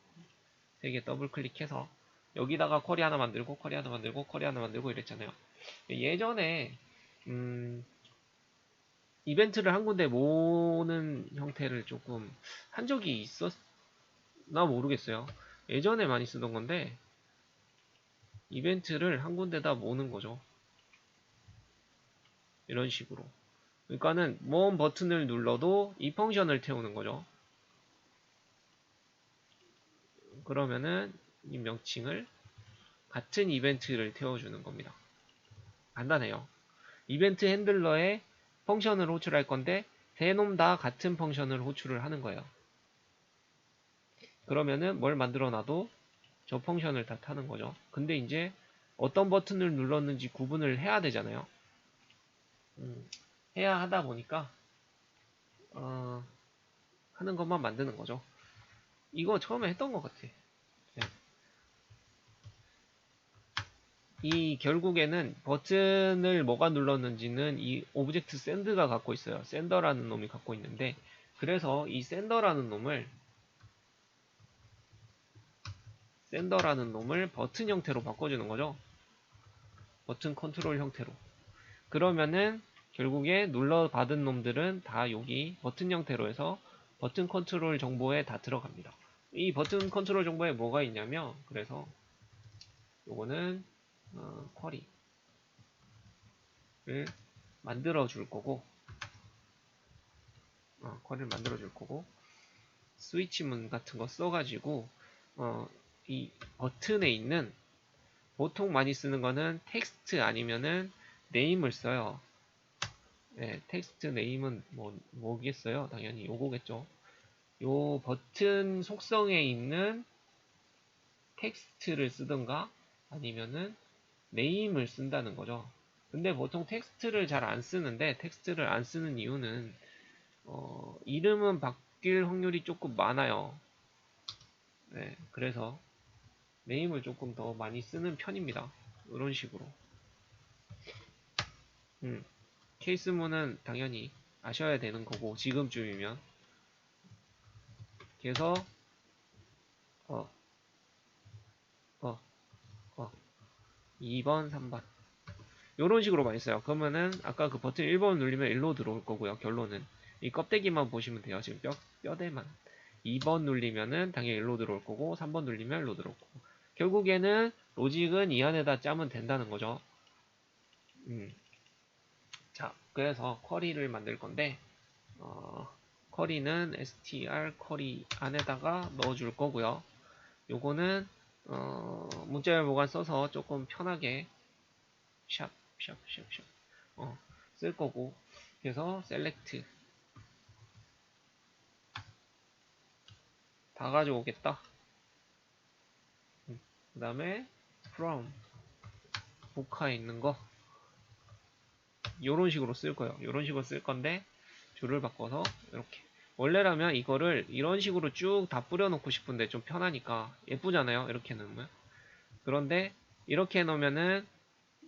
3개 더블 클릭해서 여기다가 쿼리 하나 만들고 쿼리 하나 만들고 쿼리 하나 만들고 이랬잖아요. 예전에 이벤트를 한 군데 모으는 형태를 조금 한 적이 있었나 모르겠어요. 예전에 많이 쓰던 건데, 이벤트를 한 군데다 모으는 거죠. 이런 식으로. 그러니까는 모음 버튼을 눌러도 이 펑션을 태우는 거죠. 그러면은 이 명칭을 같은 이벤트를 태워주는 겁니다. 간단해요. 이벤트 핸들러에 펑션을 호출할 건데 세 놈 다 같은 펑션을 호출을 하는 거예요. 그러면은 뭘 만들어 놔도 저 펑션을 다 타는 거죠. 근데 이제 어떤 버튼을 눌렀는지 구분을 해야 되잖아요. 해야 하다 보니까 하는 것만 만드는 거죠. 이거 처음에 했던 것 같아. 네. 이 결국에는 버튼을 뭐가 눌렀는지는 이 오브젝트 샌드가 갖고 있어요. 샌더라는 놈이 갖고 있는데, 그래서 이 샌더라는 놈을 버튼 형태로 바꿔주는 거죠. 버튼 컨트롤 형태로. 그러면은 결국에 눌러받은 놈들은 다 여기 버튼 형태로 해서 버튼 컨트롤 정보에 다 들어갑니다. 이 버튼 컨트롤 정보에 뭐가 있냐면, 그래서 요거는 쿼리를 만들어 줄 거고, 스위치문 같은 거 써가지고 이 버튼에 있는, 보통 많이 쓰는 거는 텍스트 아니면은 네임을 써요. 네, 텍스트 네임은 뭐겠어요? 당연히 요거겠죠. 요 버튼 속성에 있는 텍스트를 쓰든가 아니면은 네임을 쓴다는 거죠. 근데 보통 텍스트를 잘 안 쓰는데, 텍스트를 안 쓰는 이유는 이름은 바뀔 확률이 조금 많아요. 네, 그래서 네임을 조금 더 많이 쓰는 편입니다. 이런 식으로. 케이스문은 당연히 아셔야 되는 거고, 지금쯤이면. 그래서 어, 어, 어, 2번, 3번 이런 식으로 많이 써요. 그러면은 아까 그 버튼 1번 누르면 1로 들어올 거고요. 결론은 이 껍데기만 보시면 돼요. 지금 뼈대만. 2번 눌리면은 당연히 1로 들어올 거고, 3번 눌리면 1로 들어올 거고. 결국에는 로직은 이 안에다 짜면 된다는 거죠. 자, 그래서 쿼리를 만들 건데, 쿼리는 str 쿼리 안에다가 넣어줄 거고요. 요거는 문자열 보관 써서 조금 편하게 샵 쓸 거고, 그래서 select 다 가져오겠다. 그 다음에 from 복화에 있는 거 요런 식으로 쓸 거예요. 요런 식으로 쓸 건데, 줄을 바꿔서 이렇게. 원래라면 이거를 이런 식으로 쭉 다 뿌려놓고 싶은데 좀 편하니까 예쁘잖아요. 이렇게 넣으면. 그런데 이렇게 해놓으면은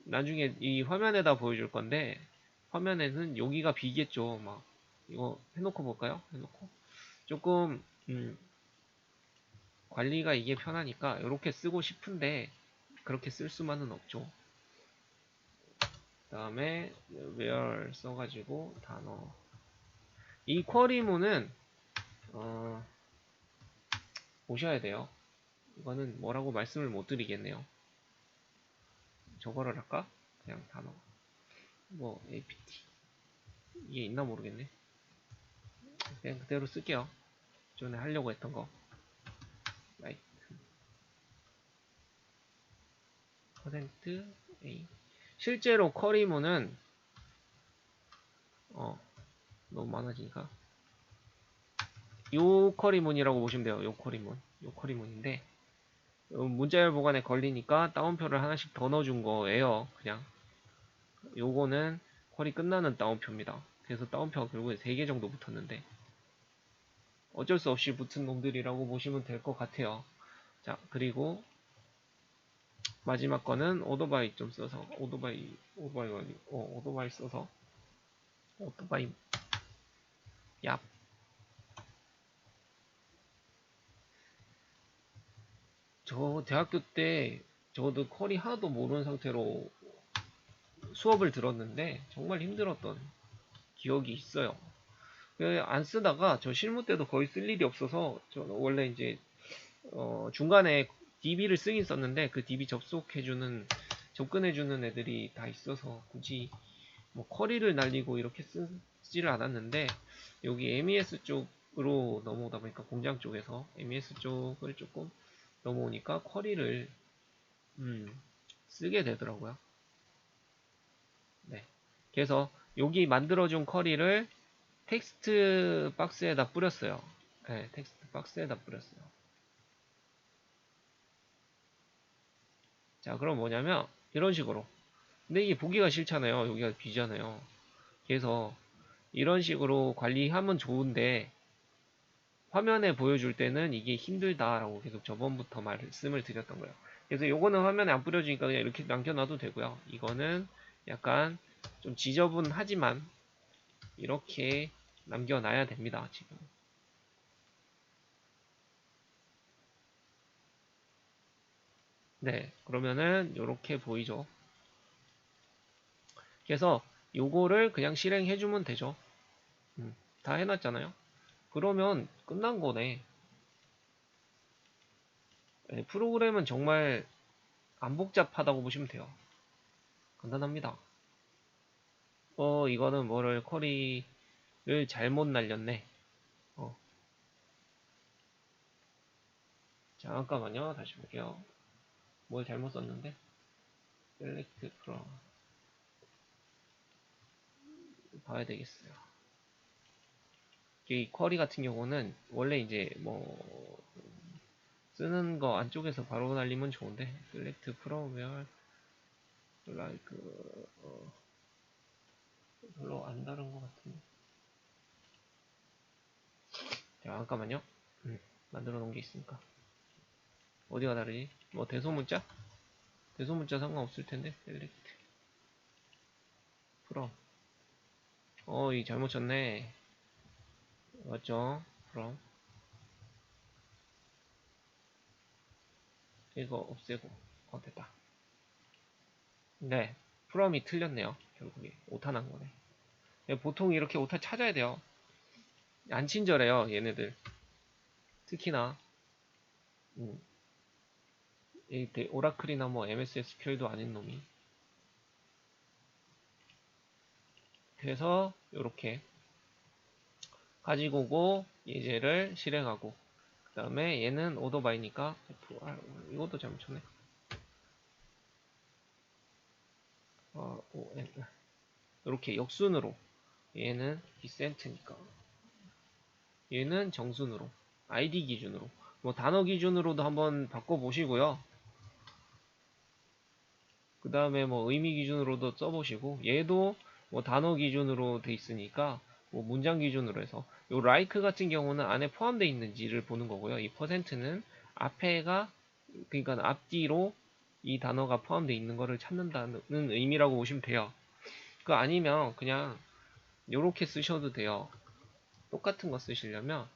나중에 이 화면에다 보여줄 건데, 화면에는 여기가 비겠죠. 막 이거 해놓고 볼까요? 해놓고 조금 관리가 이게 편하니까 이렇게 쓰고 싶은데 그렇게 쓸 수만은 없죠. 그 다음에 where 써가지고 단어. 이 쿼리문은 보셔야 돼요. 이거는 뭐라고 말씀을 못 드리겠네요. 저거를 할까? 그냥 단어. apt 이게 있나 모르겠네. 그냥 그대로 쓸게요. 전에 하려고 했던 거. 라이트 %a. 실제로 쿼리문은 너무 많아지니까. 요 커리문이라고 보시면 돼요. 요 커리문. 요 커리문인데, 문자열 보관에 걸리니까 따옴표를 하나씩 더 넣어준 거예요. 그냥. 요거는 쿼리 끝나는 따옴표입니다. 그래서 따옴표가 결국에 3개 정도 붙었는데, 어쩔 수 없이 붙은 놈들이라고 보시면 될 것 같아요. 자, 그리고 마지막 거는 오토바이 좀 써서, 오토바이 써서, 오토바이, 얍. 저 대학교 때 저도 쿼리 하나도 모르는 상태로 수업을 들었는데 정말 힘들었던 기억이 있어요. 안 쓰다가 저 실무 때도 거의 쓸 일이 없어서 저는 원래 이제 중간에 DB를 쓰긴 썼는데 그 DB 접근해주는 애들이 다 있어서 굳이 뭐 쿼리를 날리고 이렇게 쓰지를 않았는데 여기 MES 쪽으로 넘어오다 보니까 공장 쪽에서 MES 쪽을 조금 넘어오니까 쿼리를 쓰게 되더라고요. 네. 그래서 여기 만들어준 쿼리를 텍스트 박스에다 뿌렸어요. 네, 텍스트 박스에다 뿌렸어요. 자, 그럼 뭐냐면 이런 식으로. 근데 이게 보기가 싫잖아요. 여기가 비잖아요. 그래서 이런 식으로 관리하면 좋은데 화면에 보여줄 때는 이게 힘들다라고 계속 저번부터 말씀을 드렸던 거예요. 그래서 요거는 화면에 안 뿌려주니까 그냥 이렇게 남겨놔도 되고요. 이거는 약간 좀 지저분하지만 이렇게 남겨놔야 됩니다. 지금. 네, 그러면은 이렇게 보이죠. 그래서 요거를 그냥 실행해주면 되죠. 다 해놨잖아요. 그러면 끝난 거네. 네, 프로그램은 정말 안 복잡하다고 보시면 돼요. 간단합니다. 이거는 뭐를 쿼리를 잘못 날렸네. 어, 잠깐만요. 다시 볼게요. 뭘 잘못 썼는데? select from 봐야 되겠어요. 이 쿼리 같은 경우는 원래 이제 뭐 쓰는 거 안쪽에서 바로 날리면 좋은데 select from where like 별로 안 다른 것 같은데. 자, 잠깐만요. 만들어 놓은 게 있으니까. 어디가 다르지? 뭐 대소문자? 대소문자 상관없을 텐데. select from. 이 잘못 쳤네. 맞죠? from. 이거 없애고. 됐다. 네. from이 틀렸네요. 결국에. 오타 난 거네. 보통 이렇게 오타 찾아야 돼요. 안 친절해요, 얘네들. 특히나, 음, 오라클이나 뭐 MS SQL도 아닌 놈이. 그래서, 요렇게 가지고 오고, 예제를 실행하고, 그 다음에 얘는 오토바이니까, 이것도 잘못 쳤네. 이렇게 역순으로. 얘는 디센트니까. 얘는 정순으로. ID 기준으로. 뭐 단어 기준으로도 한번 바꿔보시고요. 그 다음에 뭐 의미 기준으로도 써보시고 얘도 뭐 단어 기준으로 돼 있으니까 뭐 문장 기준으로 해서 요 like 같은 경우는 안에 포함되어 있는지를 보는 거고요. 이 퍼센트는 앞에가 그러니까 앞뒤로 이 단어가 포함되어 있는 거를 찾는다는 의미라고 보시면 돼요. 그 아니면 그냥 요렇게 쓰셔도 돼요. 똑같은 거 쓰시려면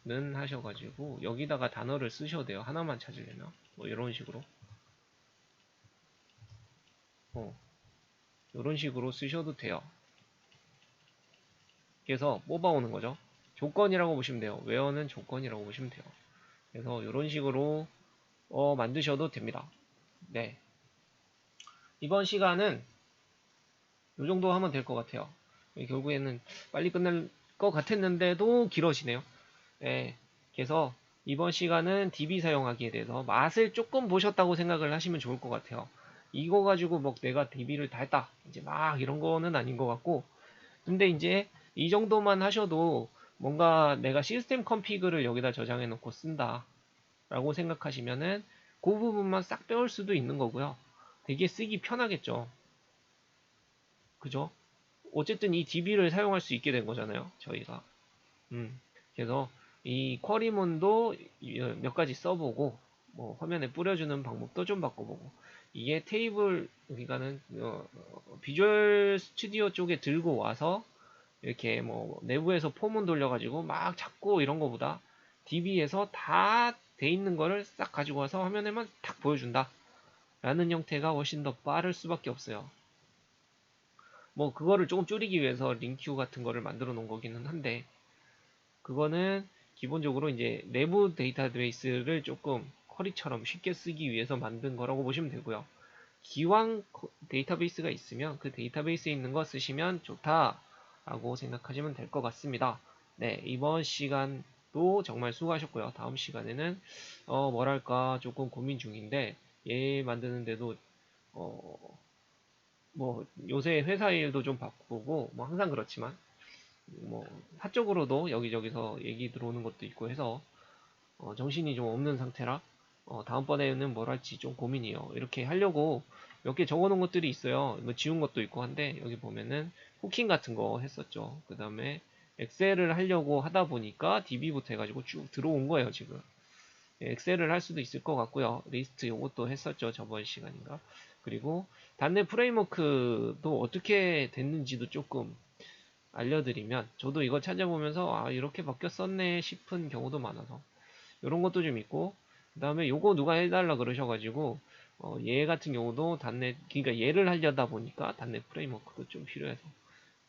는 하셔가지고 여기다가 단어를 쓰셔도 돼요. 하나만 찾으려면 뭐 이런 식으로 이런 식으로 쓰셔도 돼요. 그래서 뽑아오는 거죠. 조건이라고 보시면 돼요. 웨어는 조건이라고 보시면 돼요. 그래서 이런 식으로 만드셔도 됩니다. 네. 이번 시간은 이 정도 하면 될 것 같아요. 결국에는 빨리 끝날 것 같았는데도 길어지네요. 네. 그래서 이번 시간은 DB 사용하기에 대해서 맛을 조금 보셨다고 생각을 하시면 좋을 것 같아요. 이거 가지고 뭐 내가 DB를 다 했다. 이제 막 이런 거는 아닌 것 같고. 근데 이제 이 정도만 하셔도 뭔가 내가 시스템 컨피그를 여기다 저장해 놓고 쓴다 라고 생각하시면은 그 부분만 싹 빼올 수도 있는 거고요. 되게 쓰기 편하겠죠. 그죠? 어쨌든 이 DB를 사용할 수 있게 된 거잖아요. 저희가. 그래서 이 쿼리몬도 몇 가지 써보고 뭐 화면에 뿌려주는 방법도 좀 바꿔보고 이게 테이블 그러니까는 비주얼 스튜디오 쪽에 들고 와서 이렇게 뭐 내부에서 폼은 돌려가지고 막 찾고 이런 거보다 DB에서 다 돼 있는 거를 싹 가지고 와서 화면에만 탁 보여준다 라는 형태가 훨씬 더 빠를 수밖에 없어요. 뭐 그거를 조금 줄이기 위해서 링큐 같은 거를 만들어 놓은 거기는 한데 그거는 기본적으로 이제 내부 데이터베이스를 조금 쿼리처럼 쉽게 쓰기 위해서 만든 거라고 보시면 되고요. 기왕 데이터베이스가 있으면 그 데이터베이스에 있는 거 쓰시면 좋다라고 생각하시면 될 것 같습니다. 네, 이번 시간도 정말 수고하셨고요. 다음 시간에는 뭐랄까 조금 고민 중인데 얘 만드는데도 어, 뭐 요새 회사 일도 좀 바쁘고 뭐 항상 그렇지만 뭐 사적으로도 여기저기서 얘기 들어오는 것도 있고 해서 정신이 좀 없는 상태라 다음번에는 뭘 할지 좀 고민이에요. 이렇게 하려고 몇 개 적어놓은 것들이 있어요. 뭐 지운 것도 있고 한데 여기 보면은 후킹 같은 거 했었죠. 그 다음에 엑셀을 하려고 하다 보니까 DB부터 해가지고 쭉 들어온 거예요 지금. 예, 엑셀을 할 수도 있을 것 같고요. 리스트 요것도 했었죠 저번 시간인가. 그리고 단내 프레임워크도 어떻게 됐는지도 조금 알려드리면 저도 이거 찾아보면서 아 이렇게 바뀌었었네 싶은 경우도 많아서 이런 것도 좀 있고 그 다음에 요거 누가 해달라 그러셔가지고 얘 같은 경우도 단넷 그러니까 얘를 하려다 보니까 단넷 프레임워크도 좀 필요해서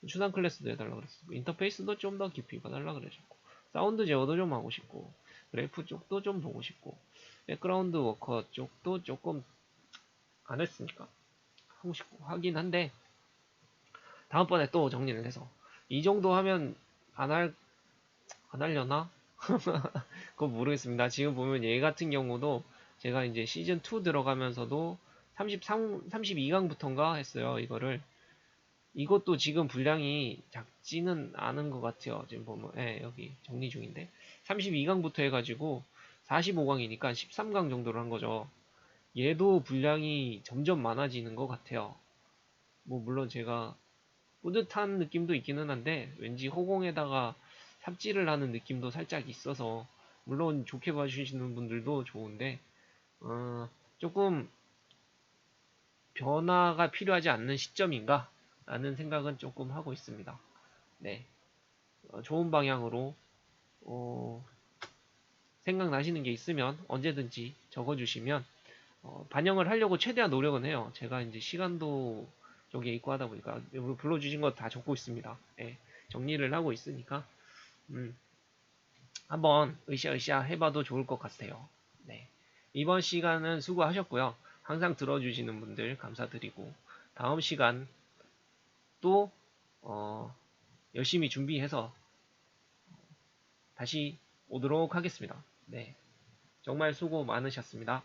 추상 클래스도 해달라 그랬고 인터페이스도 좀 더 깊이 봐달라 그러셨고 사운드 제어도 좀 하고 싶고 그래프 쪽도 좀 보고 싶고 백그라운드 워커 쪽도 조금 안 했으니까 하고 싶고 하긴 한데 다음번에 또 정리를 해서 이 정도 하면 안 하려나? 그건 모르겠습니다. 지금 보면 얘 같은 경우도 제가 이제 시즌 2 들어가면서도 32강부터인가 했어요. 이거를. 이것도 지금 분량이 작지는 않은 것 같아요. 지금 보면, 예, 여기 정리 중인데. 32강부터 해가지고 45강이니까 13강 정도로 한 거죠. 얘도 분량이 점점 많아지는 것 같아요. 뭐, 물론 제가 뿌듯한 느낌도 있기는 한데, 왠지 허공에다가 삽질을 하는 느낌도 살짝 있어서, 물론 좋게 봐주시는 분들도 좋은데, 조금 변화가 필요하지 않는 시점인가? 라는 생각은 조금 하고 있습니다. 네. 좋은 방향으로, 어, 생각나시는 게 있으면 언제든지 적어주시면, 반영을 하려고 최대한 노력은 해요. 제가 이제 시간도 여기에 있고 하다 보니까, 불러주신 거 다 적고 있습니다. 네. 정리를 하고 있으니까, 음, 한번 으쌰으쌰 해봐도 좋을 것 같아요. 네. 이번 시간은 수고하셨고요. 항상 들어주시는 분들 감사드리고, 다음 시간 또, 열심히 준비해서 다시 오도록 하겠습니다. 네. 정말 수고 많으셨습니다.